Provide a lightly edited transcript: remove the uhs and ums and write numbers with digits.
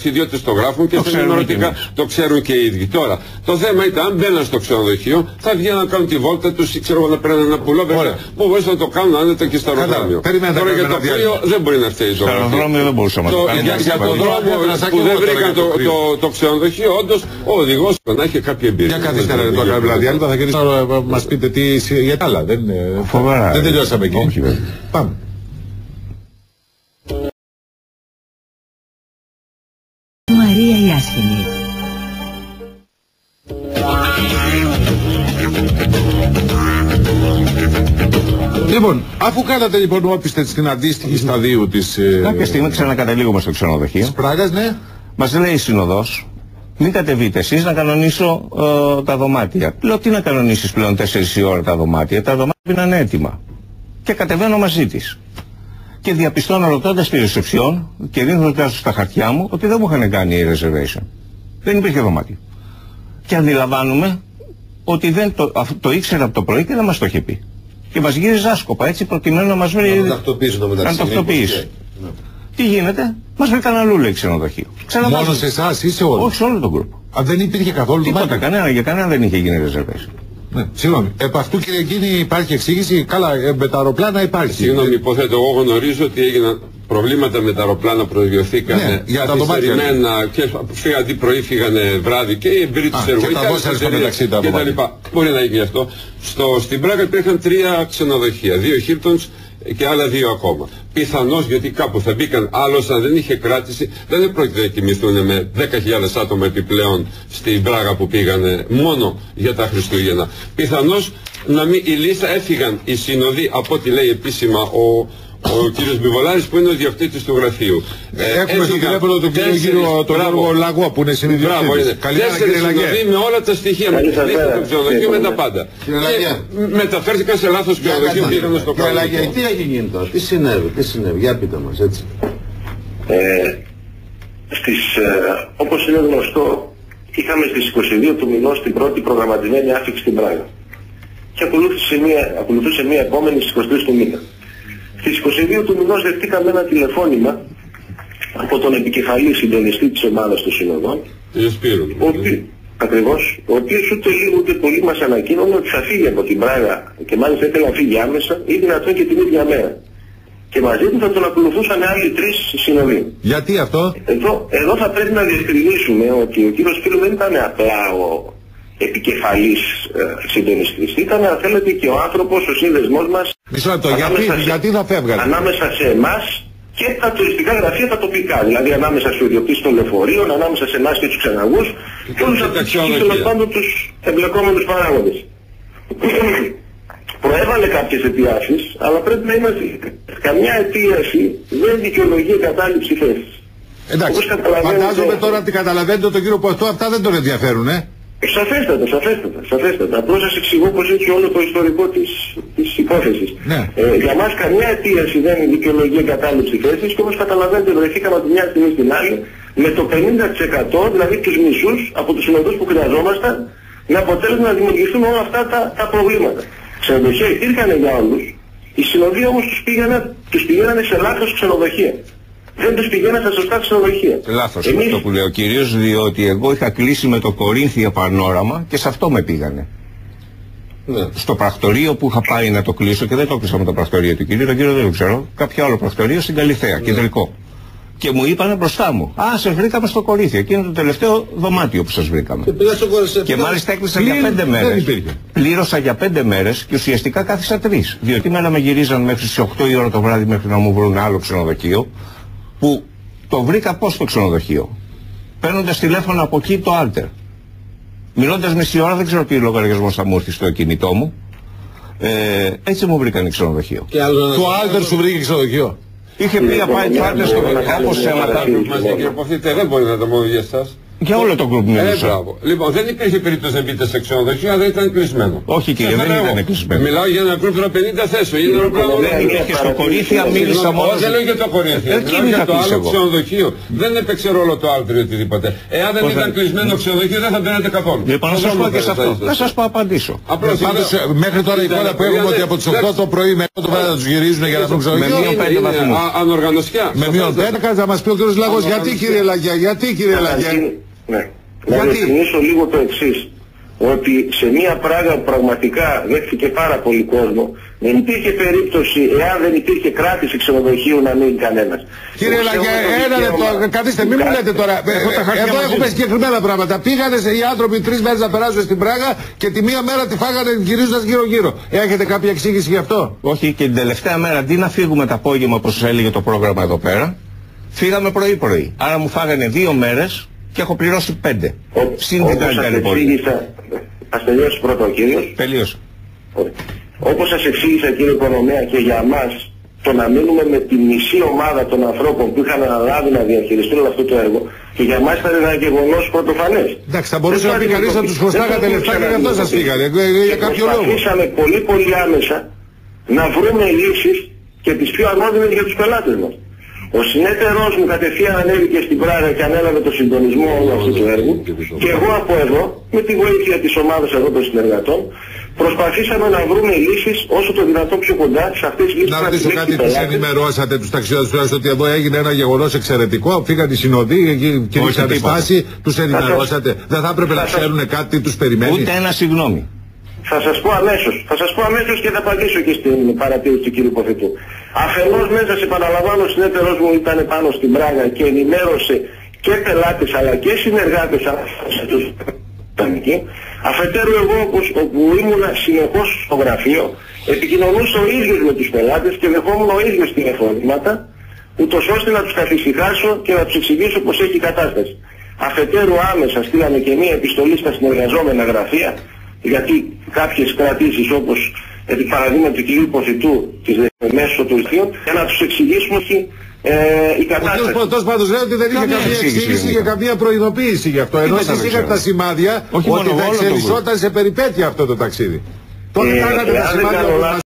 Οι ιδιώτες το γράφουν και ενημερωτικά το ξέρουν και οι ίδιοι. Τώρα, το θέμα ήταν αν μπαίναν στο ξενοδοχείο, θα βγαίνουν να κάνουν τη βόλτα τους ή ξέρω να παίρνουν ένα πουλόβερ που μπορείς να το κάνουν άνετα και στο αεροδρόμιο. Τώρα για το πλοίο δεν μπορεί να φταίει η ζωή. Στο αεροδρόμιο δεν μπορούσαμε να το κάνουμε. Για τον δρόμο που δεν βρήκαν το ξενοδοχείο, όντως ο οδηγός να έχει κάποια εμπειρία. Για καθίστε να το κάνουμε δηλαδή, θα κερδίσουμε να μας πείτε τι για τα άλλα. Δεν τελειώσαμε εκεί. Πάμε. Μαρία Ιάσχημη. Λοιπόν, αφού κάνατε λοιπόν όπιστε στην αντίστοιχη σταδίου της... Κάποια στιγμή ξανακαταλήγουμε στο ξενοδοχείο. Της Πράγας, ναι. Μας λέει η Συνοδός, μην κατεβείτε εσείς να κανονίσω τα δωμάτια. Λέω, τι να κανονίσεις πλέον 4 η ώρα τα δωμάτια είναι έτοιμα. Και κατεβαίνω μαζί της. Και διαπιστώνω ρωτώντας τη ρεσεψιόν και δίνοντας στα χαρτιά μου ότι δεν μου είχαν κάνει η reservation. Δεν υπήρχε δωμάτιο. Και αντιλαμβάνουμε ότι δεν το ήξερε από το πρωί και δεν μας το είχε πει. Και μας γύριζε άσκοπα έτσι προκειμένου να μας βρει. Να το ταυτοποιήσει. Τι γίνεται, μας βρήκαν αλλού λέει ξενοδοχείο. Μόνο σε εσάς ή σε όλους? Όχι, σε όλο τον γκρουπ. Αν δεν υπήρχε καθόλου τίποτα, για κανένα δεν είχε γίνει reservation. Ναι, συγγνώμη. Επ' αυτού κύριε Γκίνη υπάρχει εξήγηση? Καλά, με τα αεροπλάνα υπάρχει. Συγγνώμη, υποθέτω, εγώ γνωρίζω ότι έγιναν προβλήματα με τα αεροπλάνα, προδιωθήκανε για καθυστερημένα και αντί πρωί φύγανε βράδυ και οι εμπειροί της εργολικάς και τα λοιπά. Μπορεί να γίνει αυτό. Στην Πράγα υπήρχαν 3 ξενοδοχεία, 2 Hiltons και άλλα 2 ακόμα. Πιθανώς γιατί κάπου θα μπήκαν, άλλος αν δεν είχε κράτηση δεν πρόκειται να κοιμηθούν με 10.000 άτομα επιπλέον στην Πράγα που πήγανε μόνο για τα Χριστούγεννα. Πιθανώς να μην, η λίστα έφυγαν οι σύνοδοι από ό,τι λέει επίσημα ο κύριος Μπιβολάρης που είναι ο διοκτήτης του γραφείου. Έχουμε στο τηλέφωνο τον κύριο Λαγό που είναι συνειδιοκτήτης. Καλημέρα κύριε Λαγέ. Με όλα τα στοιχεία, με τη λίστα του ξενοδοχείου, με τα πάντα. Μεταφέρθηκαν σε λάθος ξενοδοχείο και πήγαν στο καλό. Κύριε Λαγέ, τι έχει γίνει τώρα, τι συνέβη, για πείτε μας έτσι. Όπως είναι γνωστό, είχαμε στις 22 του μηνός την πρώτη προγραμματισμένη άφηξη στην Πράγα. Και ακολουθούσε μια επόμενη στις 23 του μήνα. Στις 22 του μηνός δεχτήκαμε ένα τηλεφώνημα από τον επικεφαλή συντονιστή της ομάδας των Συνοδών, ακριβώς, ο οποίος ούτε λίγο ούτε πολύ μας ανακοίνωνε ότι θα φύγει από την Πράγα και μάλιστα ήθελε να φύγει άμεσα ή δυνατόν και την ίδια μέρα. Και μαζί του θα τον ακολουθούσαν άλλοι 3 συνοδοί. Γιατί αυτό? Εδώ θα πρέπει να διευκρινίσουμε ότι ο κύριος Φίλου δεν ήταν απλά ο επικεφαλής συντονιστής. Ήταν, αν θέλετε, και ο άνθρωπος, ο σύνδεσμός μας. Μισό λεπτό, γιατί θα φεύγατε? Ανάμεσα σε εμάς και τα τουριστικά γραφεία τα τοπικά. Δηλαδή ανάμεσα στους ιδιοκτήτες των λεωφορείων, ανάμεσα σε εμάς και τους ξεναγούς και όλους τους εμπλεκόμενους παράγοντες. Προέβαλε κάποιες αιτιάσεις, αλλά πρέπει να είμαστε. Καμιά αιτίαση δεν δικαιολογεί κατάληψη θέσης. Εντάξει, φαντάζομαι τώρα ότι καταλαβαίνετε τον κύριο Ποστό, αυτά δεν τον ενδιαφέρουν, Σαφέστατα. Απλώς σας εξηγώ πως έχει όλο το ιστορικό της υπόθεσης. Ναι. Για μας καμιά αιτίαση δεν δικαιολογεί κατάληψη θέσης και όπως καταλαβαίνετε βρεθήκαμε από τη μια στιγμή στην άλλη με το 50%, δηλαδή τους μισούς από τους συνοδούς που χρειαζόμασταν, με αποτέλεσμα να δημιουργηθούν όλα αυτά τα προβλήματα. Ξενοδοχεία υπήρχαν για όλους, οι συνοδοί όμως τους πηγαίνανε σε λάθος ξενοδοχεία. Δεν τους πηγαίνανε στα σωστά ξενοδοχεία. Λάθος αυτό που λέει ο κύριος, διότι εγώ είχα κλείσει με το Κορίνθια Πανόραμα και σε αυτό με πήγανε. Ναι. Στο πρακτορείο που είχα πάει να το κλείσω και δεν το κλείσα με το πρακτορείο του κυρίου, τον κύριο δεν το ξέρω, κάποιο άλλο πρακτορείο στην Καλιθέα, κεντρικό. Και μου είπανε μπροστά μου, σε βρήκαμε στο Κορίνθια και είναι το τελευταίο δωμάτιο που σας βρήκαμε. Και μάλιστα έκλεισα για 5 μέρες. Πλήρωσα για 5 μέρες και ουσιαστικά κάθισα 3. Διότι μένα με γυρίζαν μέχρι τις 8 η ώρα το βράδυ μέχρι να μου βρουν άλλο ξενοδοχείο. Που το βρήκα πώς στο ξενοδοχείο. Παίρνοντας τηλέφωνο από εκεί το Alter. Μιλώντας μισή ώρα, δεν ξέρω τι λογαριασμός θα μου έρθει στο κινητό μου. Έτσι μου βρήκαν ξενοδοχείο. Το Alter σου βρήκε ξενοδοχείο? Είχε πει να πάει το Alter στο κάπως αίματα. Μας διακροπωθείτε, δεν μπορεί να το μόνο για εσάς. Για όλο τον γκρουπ μιλούσα. Μπράβο. Λοιπόν, δεν υπήρχε περίπτωση να μπείτε σε ξενοδοχείο, αλλά δεν ήταν κλεισμένο. Όχι κύριε, δεν ήταν κλεισμένο. Μιλάω για ένα γκρουπ 50 θέσεων. Δεν υπήρχε στο Κορίνθια, μίλησα μόνο. Δεν λέω για το Κορίνθια. Μιλάω για το άλλο ξενοδοχείο. Δεν έπαιξε ρόλο το άλλο ή οτιδήποτε. Εάν δεν ήταν κλεισμένο ξενοδοχείο, δεν θα μπαίνατε καθόλου. Λοιπόν, να σας πω και σε αυτό. Να σας πω απαντήσω. Πάντως μέχρι τώρα η εικόνα που έχουμε ότι από τις 8 το πρωί μέχρι το βράδυ τους γυρίζουν για να βρουν ξενοδοχείο. Με μείον 5 βαθμούς. Ανοργανωσιά. Με μείον 5 θα μας πει ο κ. Λαγός γιατί κύριε Λαγιά, γιατί κύριε Λαγιά. Να διευκρινίσω λίγο το εξής, ότι σε μια Πράγα που πραγματικά δέχτηκε πάρα πολύ κόσμο, δεν υπήρχε περίπτωση, εάν δεν υπήρχε κράτηση ξενοδοχείου, να μείνει κανένας. Κύριε Λαγιά, ένα λεπτό, καθίστε, μην μου λέτε τώρα. Εδώ έχουμε συγκεκριμένα πράγματα. Πήγανε οι άνθρωποι 3 μέρες να περάσουν στην Πράγα και τη μία μέρα τη φάγανε γυρίζοντας γύρω-γύρω. Έχετε κάποια εξήγηση γι' αυτό? Όχι, και την τελευταία μέρα αντί να φύγουμε το απόγευμα όπως έλεγε το πρόγραμμα εδώ πέρα, φύγαμε πρωί-πρωί. Άρα μου φάγανε 2 μέρες. Και έχω πληρώσει 5. Συν την Ταλαιπωρία. Ας τελειώσει πρώτα ο κύριος. Τελείωσε. Όπως σας εξήγησα κύριε Οικονομέα, και για μας το να μείνουμε με τη μισή ομάδα των ανθρώπων που είχαν αναλάβει να διαχειριστούν όλο αυτό το έργο, και για μας ήταν ένα γεγονός πρωτοφανές. Εντάξει, θα μπορούσε να πει κανείς να τους χρωστάγατε λεφτά και γι' αυτό σας φύγανε. Για κάποιο λόγο. Προσπαθήσαμε πολύ άμεσα να βρούμε λύσεις και τις πιο ανώδυνες για τους πελάτες μας. Ο συνέτερός μου κατευθείαν ανέβηκε στην Πράγα και ανέλαβε το συντονισμό όλου αυτού του έργου, και εγώ από εδώ, με τη βοήθεια της ομάδας εδώ των συνεργατών, προσπαθήσαμε να βρούμε λύσεις όσο το δυνατόν πιο κοντά σε αυτές τις λύσεις. Να ρωτήσω κάτι, τους ενημερώσατε τους ταξιδιώτες ότι εδώ έγινε ένα γεγονός εξαιρετικό, φύγαν οι συνοδοί, κινήσαν στάση, τους ενημερώσατε? Δεν θα έπρεπε να ξέρουν κάτι, τι τους περιμένει? Ούτε ένα συγγνώμη. Θα σας πω αμέσως και θα απαντήσω και στην παρατήρηση του κύριου Ποθητού. Αφενός μέσα σε επαναλαμβάνω, ο συνέτερος μου ήταν πάνω στην Πράγα και ενημέρωσε και πελάτες αλλά και συνεργάτες τους. Αφετέρου εγώ όπου ήμουν συνεχώς στο γραφείο, επικοινωνούσα ο ίδιος με τους πελάτες και δεχόμουν ο ίδιος τηλεφωνήματα, ούτως ώστε να τους καθησυχάσω και να τους εξηγήσω πως έχει η κατάσταση. Αφετέρου άμεσα στείλαμε και μία επιστολή στα συνεργαζόμενα γραφεία, γιατί κάποιες κρατήσεις όπως επί παραδείγμα του κυρίου Ποθητού της μέσω του Ιλθείου, για να τους εξηγήσουμε ότι η κατάσταση. Ο κ. Ποθητός πάντως λέει ότι δεν είχε καμία εξήγηση και καμία προειδοποίηση γι' αυτό. Ενώ εσείς είχατε τα σημάδια ότι θα εξελισσόταν σε περιπέτεια αυτό το ταξίδι. Τότε κάνατε τα σημάδια.